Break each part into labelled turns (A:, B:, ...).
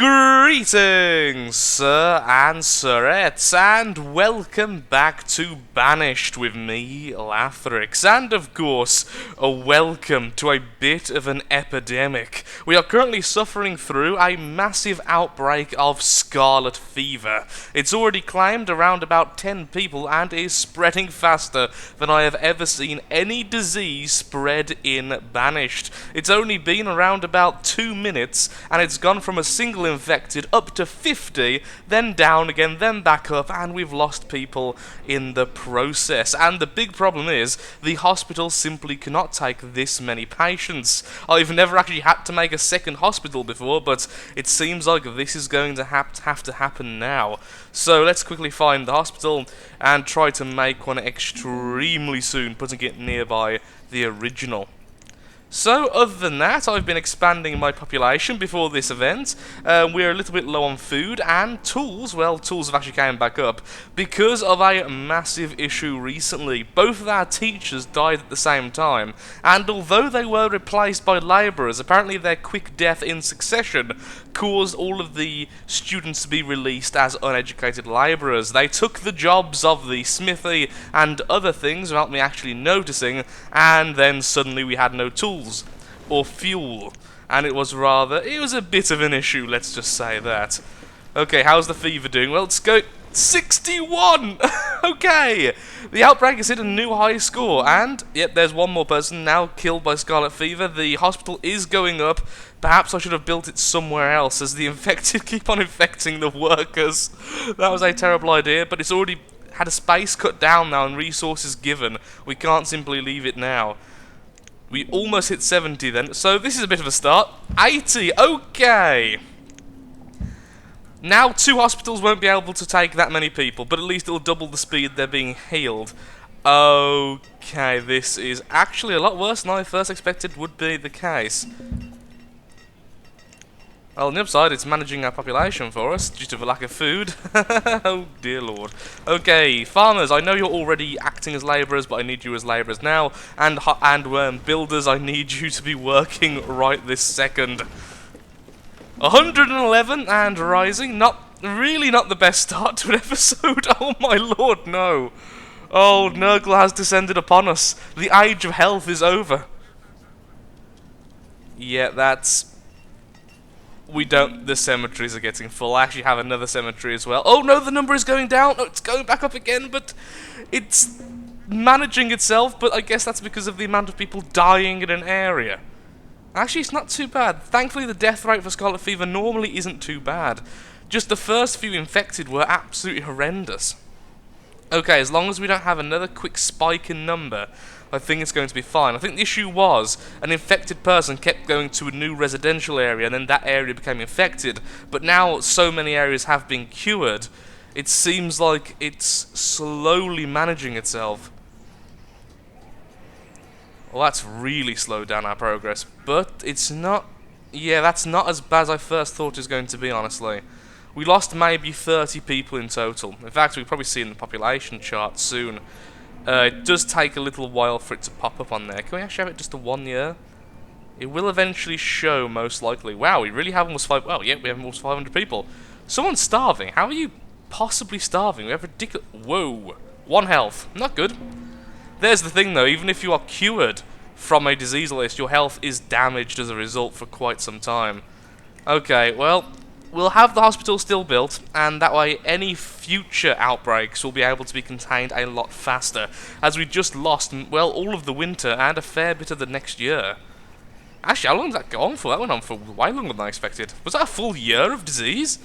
A: Greetings, sir and sirettes, and welcome back to Banished with me, Lathsburg, and of course, a welcome to a bit of an epidemic. We are currently suffering through a massive outbreak of Scarlet Fever. It's already claimed around about 10 people and is spreading faster than I have ever seen any disease spread in Banished. It's only been around about 2 minutes, and it's gone from a single infected up to 50, then down again, then back up, and we've lost people in the process. And the big problem is, the hospital simply cannot take this many patients. I've never actually had to make a second hospital before, but it seems like this is going to have to happen now. So let's quickly find the hospital and try to make one extremely soon, putting it nearby the original. So, other than that, I've been expanding my population before this event. We're a little bit low on food, and tools, well, tools have actually came back up because of a massive issue recently. Both of our teachers died at the same time, and although they were replaced by labourers, apparently their quick death in succession caused all of the students to be released as uneducated labourers. They took the jobs of the smithy and other things without me actually noticing, and then suddenly we had no tools or fuel, and it was a bit of an issue, let's just say that. Okay, how's the fever doing? Well, it's going 61! Okay! The outbreak has hit a new high score, and, yep, there's one more person now killed by Scarlet Fever. The hospital is going up. Perhaps I should have built it somewhere else, as the infected keep on infecting the workers. That was a terrible idea, but it's already had a space cut down now and resources given. We can't simply leave it now. We almost hit 70 then, so this is a bit of a start. 80, okay! Now 2 hospitals won't be able to take that many people, but at least it'll double the speed they're being healed. Okay, this is actually a lot worse than I first expected would be the case. Well, on the upside, it's managing our population for us, due to the lack of food. Oh, dear lord. Okay, farmers, I know you're already acting as labourers, but I need you as labourers now. And builders, I need you to be working right this second. 111 and rising. Not the best start to an episode. Oh, my lord, no. Oh, Nurgle has descended upon us. The age of health is over. Yeah, that's... the cemeteries are getting full. I actually have another cemetery as well. Oh no, the number is going down. Oh, it's going back up again, but it's managing itself, but I guess that's because of the amount of people dying in an area. Actually, it's not too bad. Thankfully, the death rate for Scarlet Fever normally isn't too bad. Just the first few infected were absolutely horrendous. Okay, as long as we don't have another quick spike in number, I think it's going to be fine. I think the issue was an infected person kept going to a new residential area and then that area became infected. But now so many areas have been cured, it seems like it's slowly managing itself. Well, that's really slowed down our progress, but it's not... Yeah, that's not as bad as I first thought it was going to be, honestly. We lost maybe 30 people in total. In fact, we'll probably see in the population chart soon. It does take a little while for it to pop up on there. Can we actually have it just to 1 year? It will eventually show, most likely. Wow, we really have almost well, yeah, we have almost 500 people. Someone's starving. How are you possibly starving? We have ridiculous... Whoa. 1 health. Not good. There's the thing, though. Even if you are cured from a disease list, your health is damaged as a result for quite some time. Okay, well... We'll have the hospital still built, and that way any future outbreaks will be able to be contained a lot faster, as we just lost, well, all of the winter and a fair bit of the next year. Actually, how long did that go on for? That went on for way longer than I expected. Was that a full year of disease?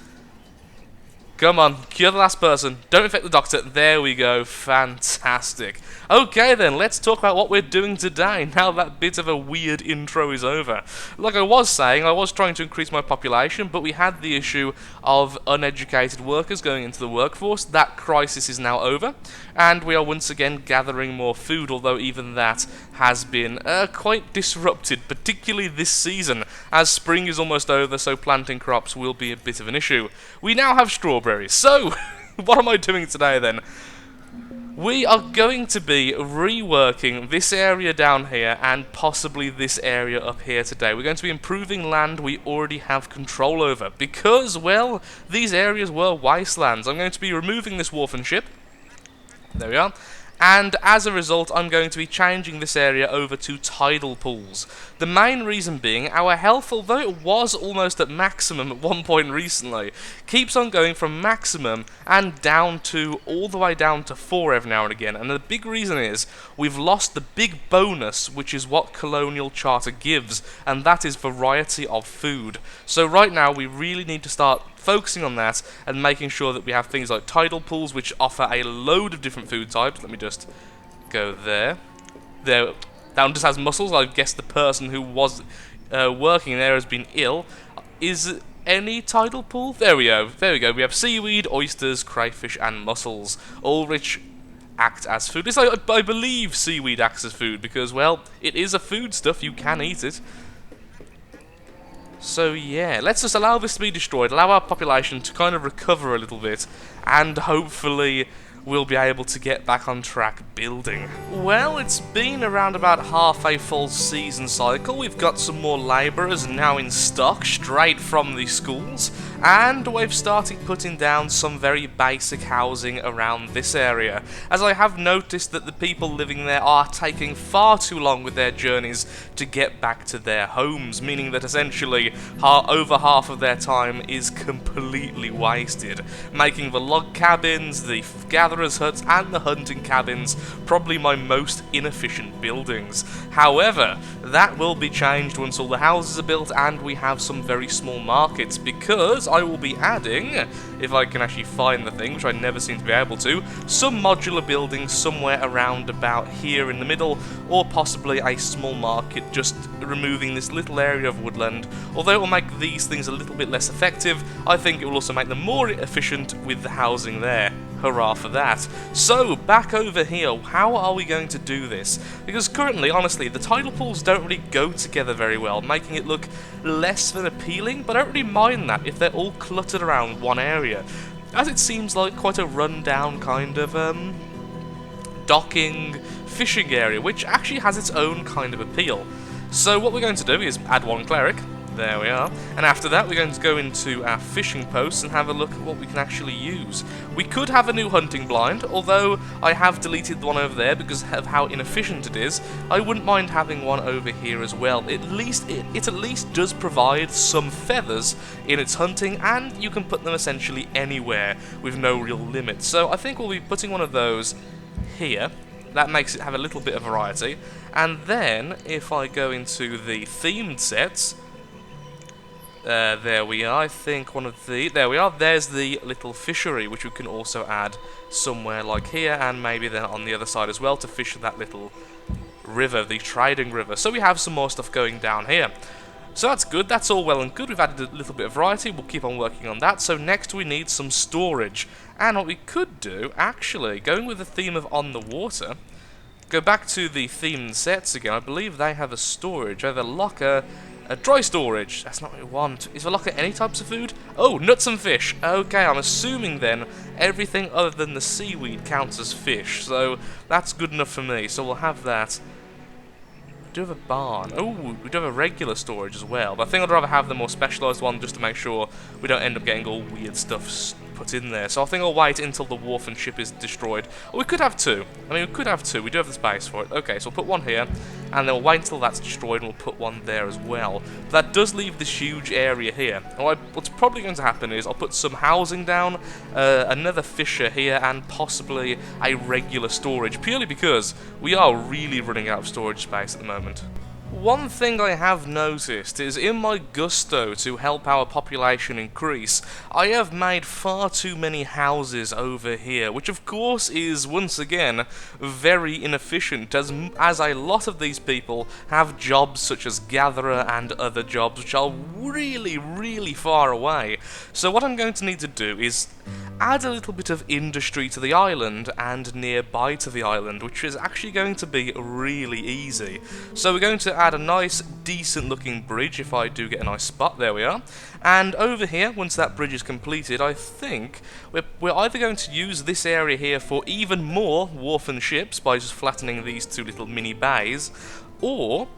A: Come on, cure the last person. Don't infect the doctor. There we go. Fantastic. Okay then, let's talk about what we're doing today, now that bit of a weird intro is over. Like I was saying, I was trying to increase my population, but we had the issue of uneducated workers going into the workforce. That crisis is now over, and we are once again gathering more food, although even that has been quite disrupted, particularly this season, as spring is almost over, so planting crops will be a bit of an issue. We now have strawberries, so what am I doing today then? we are going to be reworking this area down here and possibly this area up here today. We're going to be improving land we already have control over because, well, these areas were wastelands. I'm going to be removing this wharfen ship. There we are. And as a result, I'm going to be changing this area over to tidal pools. The main reason being, our health, although it was almost at maximum at one point recently, keeps on going from maximum and down to, all the way down to 4 every now and again. And the big reason is, we've lost the big bonus, which is what Colonial Charter gives, and that is variety of food. So right now, we really need to start focusing on that and making sure that we have things like tidal pools, which offer a load of different food types. Let me just go there. There, that one just has mussels. I guess the person who was working there has been ill. Is any tidal pool? There we go. There we go. We have seaweed, oysters, crayfish, and mussels, all which act as food. It's like, I believe seaweed acts as food because, well, it is a foodstuff. You can eat it. So yeah, let's just allow this to be destroyed, allow our population to kind of recover a little bit, and hopefully we'll be able to get back on track building. Well, it's been around about half a full season cycle. We've got some more labourers now in stock, straight from the schools, and we've started putting down some very basic housing around this area, as I have noticed that the people living there are taking far too long with their journeys to get back to their homes, meaning that essentially over half of their time is completely wasted, making the log cabins, the gatherers' huts, and the hunting cabins probably my most inefficient buildings. However, that will be changed once all the houses are built and we have some very small markets, because I will be adding, if I can actually find the thing, which I never seem to be able to, some modular buildings somewhere around about here in the middle, or possibly a small market just removing this little area of woodland. Although it will make these things a little bit less effective, I think it will also make them more efficient with the housing there. Hurrah for that. So, back over here, how are we going to do this? Because currently, honestly, the tidal pools don't really go together very well, making it look less than appealing, but I don't really mind that if they're all cluttered around one area, as it seems like quite a run-down kind of, docking, fishing area, which actually has its own kind of appeal. So what we're going to do is add one cleric. There we are. And after that, we're going to go into our fishing posts and have a look at what we can actually use. We could have a new hunting blind, although I have deleted the one over there because of how inefficient it is. I wouldn't mind having one over here as well. It at least does provide some feathers in its hunting, and you can put them essentially anywhere with no real limit. So I think we'll be putting one of those here. That makes it have a little bit of variety. And then, if I go into the themed sets, there we are, I think one of the... There we are, there's the little fishery, which we can also add somewhere like here, and maybe then on the other side as well, to fish that little river, the trading river. So we have some more stuff going down here. So that's good, that's all well and good. We've added a little bit of variety, we'll keep on working on that. So next we need some storage. And what we could do, actually, going with the theme of on the water, go back to the themed sets again. I believe they have a storage. They have a locker... A dry storage, that's not what we want. Is the locker any types of food? Oh, nuts and fish. Okay, I'm assuming then everything other than the seaweed counts as fish, so that's good enough for me, so we'll have that. We do have a barn. Oh, we do have a regular storage as well, but I think I'd rather have the more specialised one just to make sure we don't end up getting all weird stuff put in there. So I think I'll wait until the wharf and ship is destroyed. Or we could have two. I mean, we could have two. We do have the space for it. Okay, so we'll put one here, and then we'll wait until that's destroyed, and we'll put one there as well. But that does leave this huge area here. And what's probably going to happen is I'll put some housing down, another fisher here, and possibly a regular storage, purely because we are really running out of storage space at the moment. One thing I have noticed is in my gusto to help our population increase, I have made far too many houses over here, which of course is, once again, very inefficient, as a lot of these people have jobs such as gatherer and other jobs which are really, really far away. So what I'm going to need to do is add a little bit of industry to the island and nearby to the island, which is actually going to be really easy. So we're going to add a nice, decent looking bridge, if I do get a nice spot. There we are. And over here, once that bridge is completed, I think we're either going to use this area here for even more wharf and ships by just flattening these two little mini bays, or,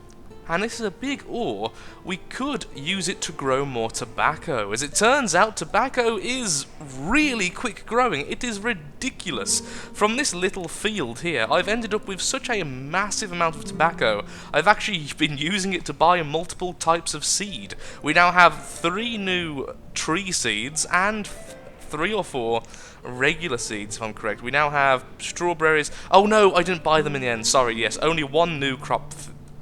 A: and this is a big or, we could use it to grow more tobacco. As it turns out, tobacco is really quick growing. It is ridiculous. From this little field here, I've ended up with such a massive amount of tobacco. I've actually been using it to buy multiple types of seed. We now have 3 new tree seeds and 3 or 4 regular seeds, if I'm correct. We now have strawberries. Oh no, I didn't buy them in the end. Sorry, yes, only 1 new crop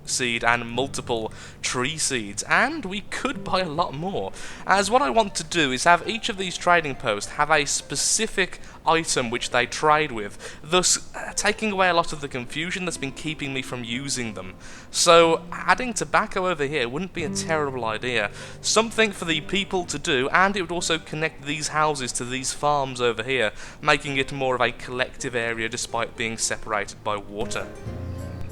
A: seed and multiple tree seeds, and we could buy a lot more, as what I want to do is have each of these trading posts have a specific item which they trade with, thus taking away a lot of the confusion that's been keeping me from using them. So adding tobacco over here wouldn't be a terrible idea, something for the people to do, and it would also connect these houses to these farms over here, making it more of a collective area despite being separated by water.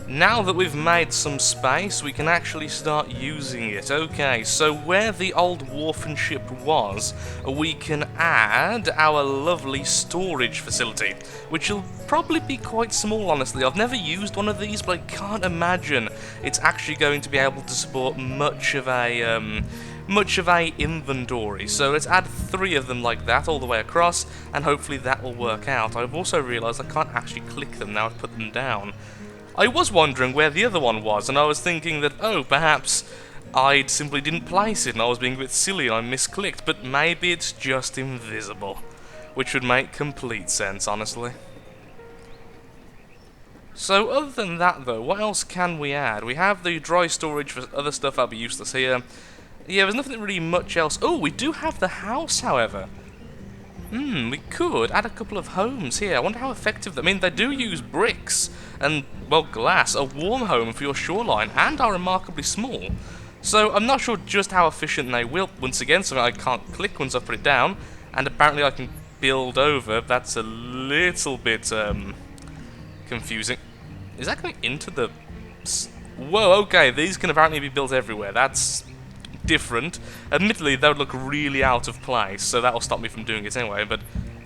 A: Now that we've made some space, we can actually start using it. Okay, so where the old wharf and ship was, we can add our lovely storage facility, which will probably be quite small, honestly. I've never used one of these, but I can't imagine it's actually going to be able to support much of a inventory. So let's add 3 of them like that all the way across, and hopefully that will work out. I've also realised I can't actually click them now I've put them down. I was wondering where the other one was, and I was thinking that, oh, perhaps I simply didn't place it and I was being a bit silly and I misclicked, but maybe it's just invisible, which would make complete sense, honestly. So other than that though, what else can we add? We have the dry storage for other stuff that'll be useless here. Yeah, there's nothing really much else. Oh, we do have the house, however. We could add a couple of homes here. I wonder how effective I mean, they do use bricks and, well, glass. A warm home for your shoreline and are remarkably small. So I'm not sure just how efficient they will. Once again, something I can't click once I put it down. And apparently I can build over. That's a little bit confusing. Is that going into the... Whoa, okay, these can apparently be built everywhere. That's different. Admittedly, that would look really out of place, so that'll stop me from doing it anyway, but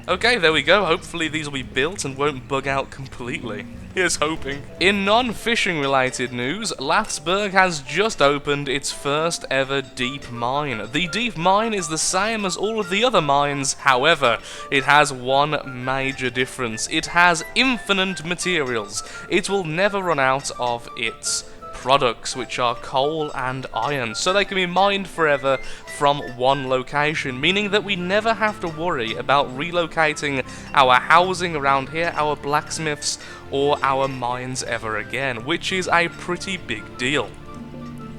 A: okay, there we go. Hopefully these will be built and won't bug out completely. Here's hoping. In non-fishing related news, Lathsburg has just opened its first ever deep mine. The deep mine is the same as all of the other mines, however, it has one major difference. It has infinite materials. It will never run out of its products, which are coal and iron, so they can be mined forever from one location, meaning that we never have to worry about relocating our housing around here, our blacksmiths, or our mines ever again, which is a pretty big deal.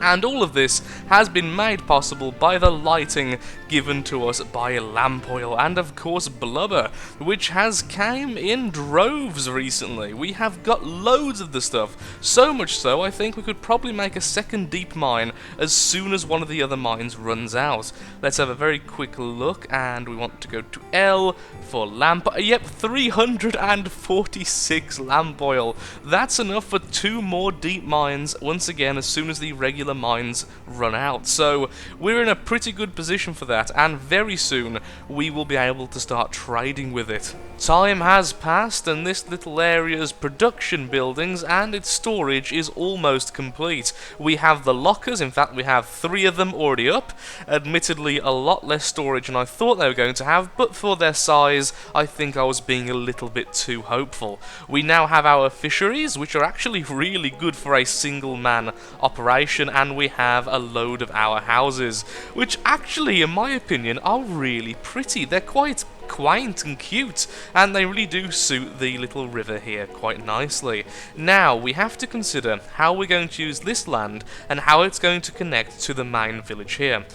A: And all of this has been made possible by the lighting given to us by lamp oil and of course blubber, which has came in droves recently. We have got loads of the stuff, so much so I think we could probably make a second deep mine as soon as one of the other mines runs out. Let's have a very quick look, and we want to go to L for lamp. Yep, 346 lamp oil. That's enough for 2 more deep mines once again as soon as the regular mines run out. So we're in a pretty good position for that, and very soon we will be able to start trading with it. Time has passed and this little area's production buildings and its storage is almost complete. We have the lockers, in fact we have 3 of them already up. Admittedly a lot less storage than I thought they were going to have, but for their size I think I was being a little bit too hopeful. We now have our fisheries, which are actually really good for a single man operation, and we have a load of our houses, which actually in my opinion are really pretty. They're quite quaint and cute, and they really do suit the little river here quite nicely. Now we have to consider how we're going to use this land and how it's going to connect to the main village here.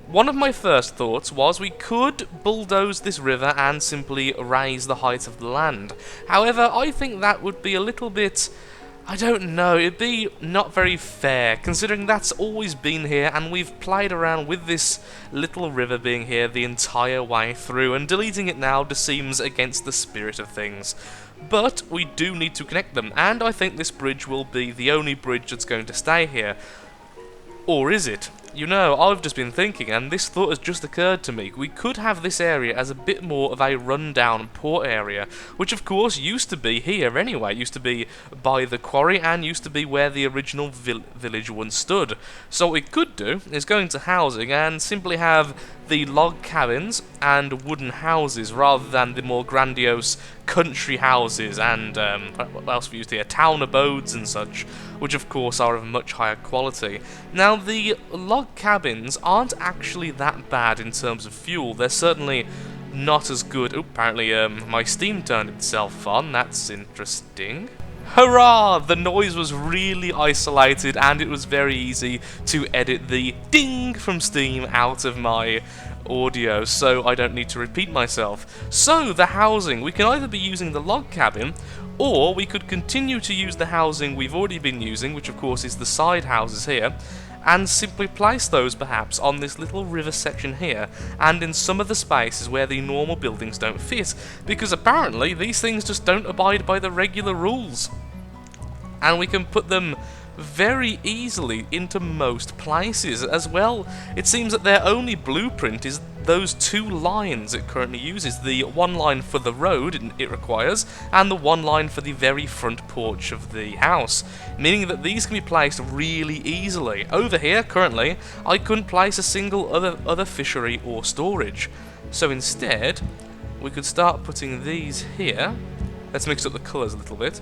A: One of my first thoughts was we could bulldoze this river and simply raise the height of the land. However, I think that would be a little bit I don't know, it'd be not very fair, considering that's always been here, and we've played around with this little river being here the entire way through, and deleting it now just seems against the spirit of things. But we do need to connect them, and I think this bridge will be the only bridge that's going to stay here. Or is it? You know, I've just been thinking, and this thought has just occurred to me. We could have this area as a bit more of a rundown port area, which of course used to be here anyway. It used to be by the quarry and used to be where the original village once stood. So what we could do is go into housing and simply have the log cabins and wooden houses rather than the more grandiose country houses and what else we used here, town abodes and such, which of course are of much higher quality. Now the log cabins aren't actually that bad in terms of fuel. They're certainly not as good. Oh, apparently my Steam turned itself on. That's interesting. Hurrah! The noise was really isolated and it was very easy to edit the ding from Steam out of my audio, so I don't need to repeat myself. So, the housing. We can either be using the log cabin, or we could continue to use the housing we've already been using, which of course is the side houses here, and simply place those perhaps on this little river section here, and in some of the spaces where the normal buildings don't fit, because apparently these things just don't abide by the regular rules. And we can put them very easily into most places as well. It seems that their only blueprint is those two lines it currently uses, the one line for the road it requires, and the one line for the very front porch of the house, meaning that these can be placed really easily. Over here, currently, I couldn't place a single other fishery or storage, so instead, we could start putting these here. Let's mix up the colours a little bit.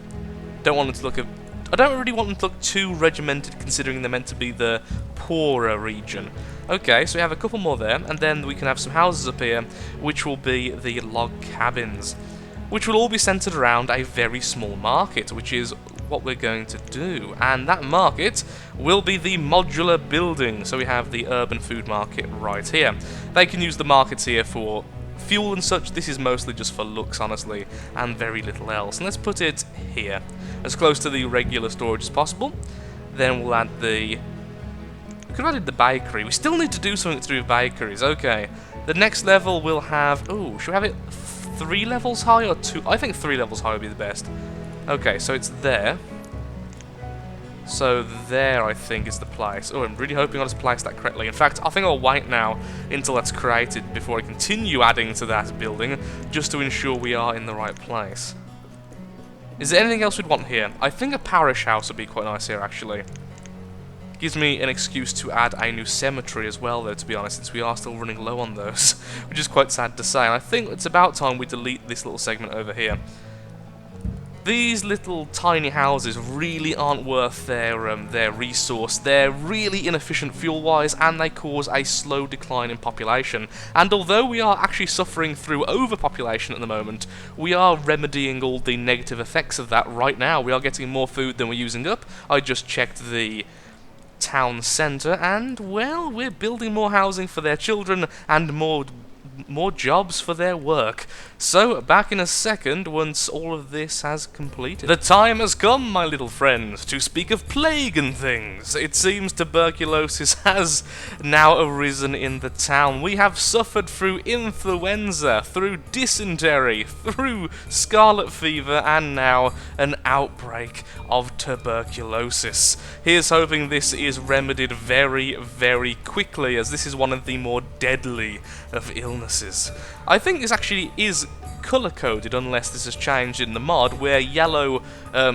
A: I don't really want them to look too regimented, considering they're meant to be the poorer region. Okay, so we have a couple more there, and then we can have some houses up here, which will be the log cabins, which will all be centered around a very small market, which is what we're going to do. And that market will be the modular building, so we have the urban food market right here. They can use the markets here for fuel and such. This is mostly just for looks, honestly, and very little else. And let's put it here, as close to the regular storage as possible. Then we'll add the... We could have added the bakery. We still need to do something through bakeries. Okay. The next level we'll have... Oh, should we have it 3 levels high or 2? I think 3 levels high would be the best. Okay, so it's there. So there, I think, is the place. Oh, I'm really hoping I just placed that correctly. In fact, I think I'll wait now until that's created before I continue adding to that building, just to ensure we are in the right place. Is there anything else we'd want here? I think a parish house would be quite nice here, actually. Gives me an excuse to add a new cemetery as well, though, to be honest, since we are still running low on those, which is quite sad to say. And I think it's about time we delete this little segment over here. These little tiny houses really aren't worth their resource. They're really inefficient fuel-wise, and they cause a slow decline in population. And although we are actually suffering through overpopulation at the moment, we are remedying all the negative effects of that right now. We are getting more food than we're using up. I just checked the town centre, and, well, we're building more housing for their children and more jobs for their work. So, back in a second once all of this has completed. The time has come, my little friends, to speak of plague and things. It seems tuberculosis has now arisen in the town. We have suffered through influenza, through dysentery, through Scarlet Fever, and now an outbreak of tuberculosis. Here's hoping this is remedied very, very quickly, as this is one of the more deadly of illnesses. I think this actually is colour-coded, unless this has changed in the mod, where yellow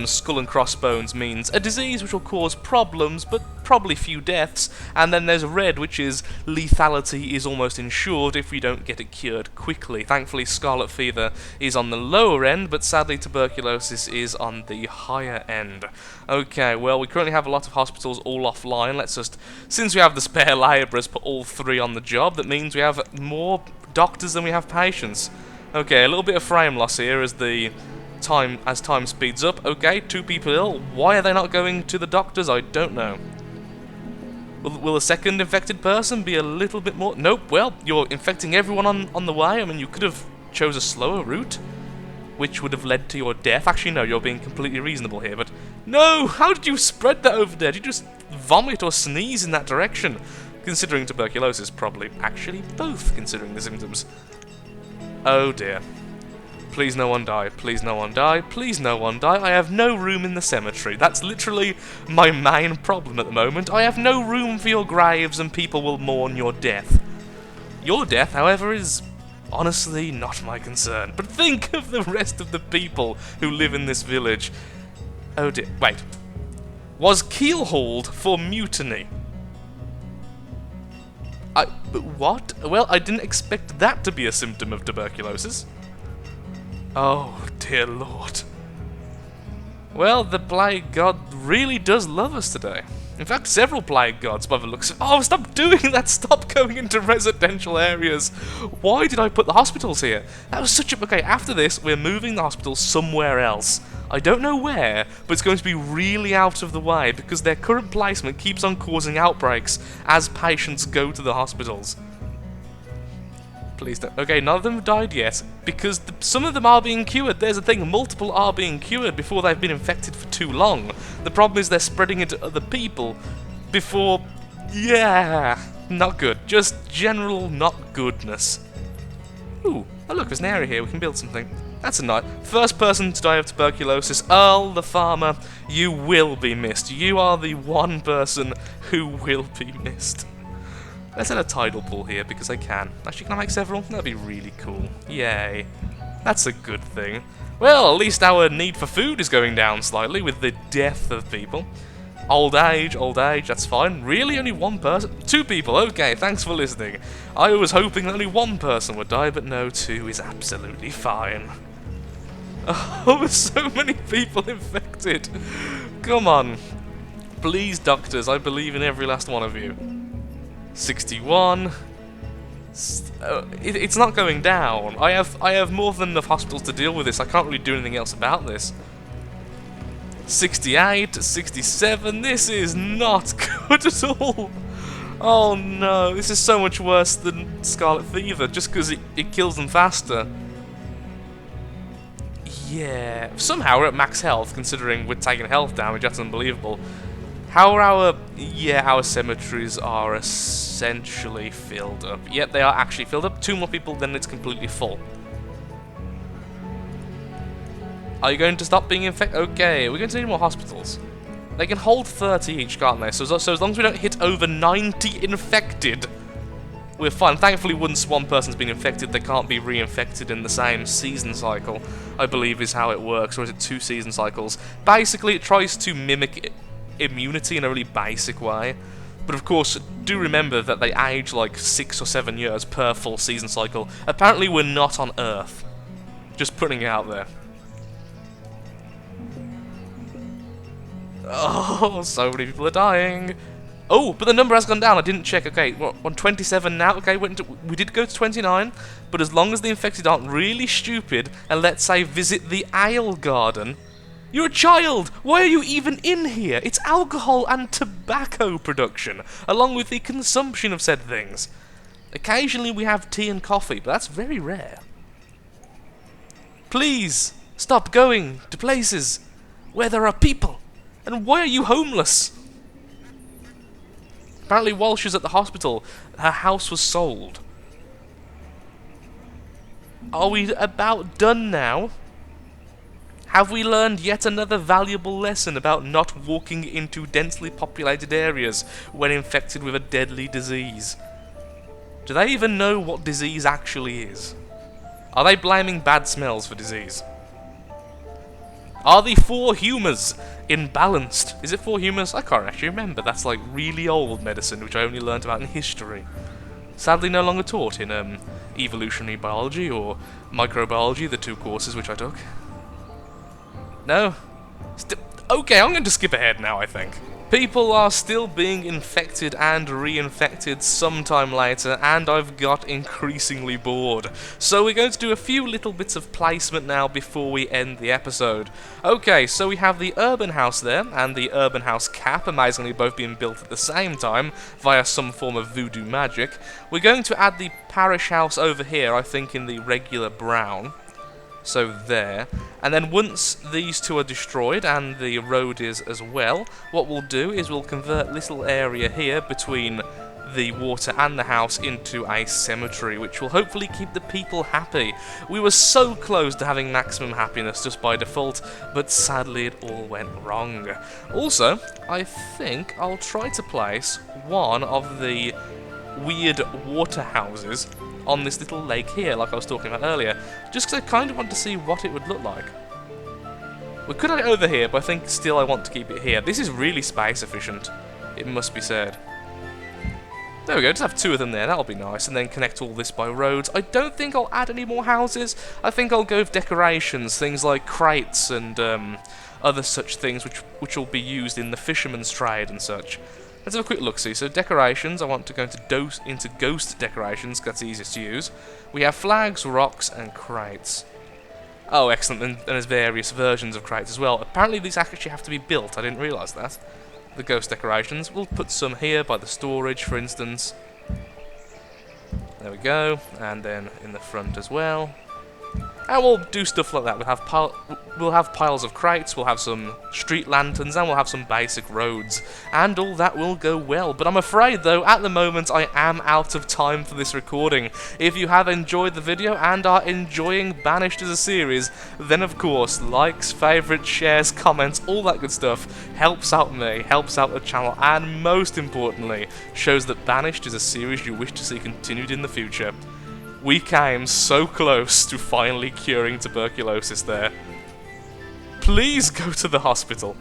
A: skull and crossbones means a disease which will cause problems, but probably few deaths, and then there's red, which is lethality is almost ensured if we don't get it cured quickly. Thankfully, Scarlet Fever is on the lower end, but sadly tuberculosis is on the higher end. Okay, well, we currently have a lot of hospitals all offline. Let's just, since we have the spare labourers, put all 3 on the job. That means we have more doctors than we have patients. Okay, a little bit of frame loss here as time speeds up. Okay, 2 people ill. Why are they not going to the doctors? I don't know. Will a second infected person be a little bit more? Nope. Well, you're infecting everyone on the way. I mean, you could have chose a slower route. which would have led to your death. Actually, no, you're being completely reasonable here, but no! How did you spread that over there? Did you just vomit or sneeze in that direction? Considering tuberculosis, probably. Actually, both, considering the symptoms. Oh dear. Please no one die, please no one die, please no one die. I have no room in the cemetery. That's literally my main problem at the moment. I have no room for your graves and people will mourn your death. Your death, however, is honestly not my concern. But think of the rest of the people who live in this village. Oh dear, wait. Was keelhauled for mutiny. What? Well, I didn't expect that to be a symptom of tuberculosis. Oh, dear Lord. Well, the plague god really does love us today. In fact, several plague gods by the looks of... Oh, stop doing that! Stop going into residential areas! Why did I put the hospitals here? That was such a... Okay, after this, we're moving the hospitals somewhere else. I don't know where, but it's going to be really out of the way because their current placement keeps on causing outbreaks as patients go to the hospitals. Please don't. Okay, none of them have died yet, because some of them are being cured. There's a thing, multiple are being cured before they've been infected for too long. The problem is they're spreading it to other people before... Yeah, not good. Just general not goodness. Ooh, oh look, there's an area here, we can build something. That's a nice... First person to die of tuberculosis, Earl the farmer, you will be missed. You are the one person who will be missed. Let's add a tidal pool here, because I can. Actually, can I make several? That'd be really cool. Yay. That's a good thing. Well, at least our need for food is going down slightly with the death of people. Old age, that's fine. Really? Only one person? 2 people, okay, thanks for listening. I was hoping that only 1 person would die, but no, 2 is absolutely fine. Oh, so many people infected. Come on. Please, doctors, I believe in every last one of you. 61. It's not going down. I have more than enough hospitals to deal with this. I can't really do anything else about this. 68, 67. This is not good at all. Oh no, this is so much worse than Scarlet Fever, just because it kills them faster. Yeah, somehow we're at max health, considering we're taking health damage. That's unbelievable. How are our... Yeah, our cemeteries are essentially filled up. Yep, they are actually filled up. 2 more people, then it's completely full. Are you going to stop being infected? Okay, we're going to need more hospitals. They can hold 30 each, can't they? So as long as we don't hit over 90 infected, we're fine. Thankfully, once one person's been infected, they can't be reinfected in the same season cycle, I believe is how it works. Or is it 2 season cycles? Basically, it tries to mimic immunity in a really basic way, but of course do remember that they age like 6 or 7 years per full season cycle. Apparently we're not on Earth, just putting it out there. Oh, so many people are dying. Oh, but the number has gone down. I didn't check. Okay, we're on 27 now. Okay, we did go to 29, but as long as the infected aren't really stupid and let's say visit the ale garden. You're a child! Why are you even in here? It's alcohol and tobacco production, along with the consumption of said things. Occasionally we have tea and coffee, but that's very rare. Please, stop going to places where there are people. And why are you homeless? Apparently while she was at the hospital, her house was sold. Are we about done now? Have we learned yet another valuable lesson about not walking into densely populated areas when infected with a deadly disease? Do they even know what disease actually is? Are they blaming bad smells for disease? Are the 4 humours imbalanced? Is it 4 humours? I can't actually remember. That's like really old medicine, which I only learned about in history. Sadly no longer taught in evolutionary biology or microbiology, the 2 courses which I took. No? Okay, I'm going to skip ahead now, I think. People are still being infected and reinfected sometime later, and I've got increasingly bored. So we're going to do a few little bits of placement now before we end the episode. Okay, so we have the urban house there, and the urban house cap, amazingly both being built at the same time, via some form of voodoo magic. We're going to add the parish house over here, I think in the regular brown. So there. And then once these two are destroyed, and the road is as well, what we'll do is we'll convert this little area here between the water and the house into a cemetery, which will hopefully keep the people happy. We were so close to having maximum happiness just by default, but sadly it all went wrong. Also, I think I'll try to place one of the weird water houses on this little lake here, like I was talking about earlier, just because I kind of want to see what it would look like. We could have it over here, but I think still I want to keep it here. This is really space efficient, it must be said. There we go, just have two of them there, that'll be nice, and then connect all this by roads. I don't think I'll add any more houses. I think I'll go with decorations, things like crates and other such things which will be used in the fisherman's trade and such. Let's have a quick look-see. So decorations, I want to go into ghost decorations, because that's easiest to use. We have flags, rocks, and crates. Oh, excellent, and there's various versions of crates as well. Apparently these actually have to be built, I didn't realise that. The ghost decorations. We'll put some here by the storage, for instance. There we go, and then in the front as well. And we'll do stuff like that. We'll have piles of crates, we'll have some street lanterns, and we'll have some basic roads. And all that will go well. But I'm afraid, though, at the moment, I am out of time for this recording. If you have enjoyed the video and are enjoying Banished as a series, then of course, likes, favourites, shares, comments, all that good stuff helps out me, helps out the channel, and most importantly, shows that Banished is a series you wish to see continued in the future. We came so close to finally curing tuberculosis there. Please go to the hospital.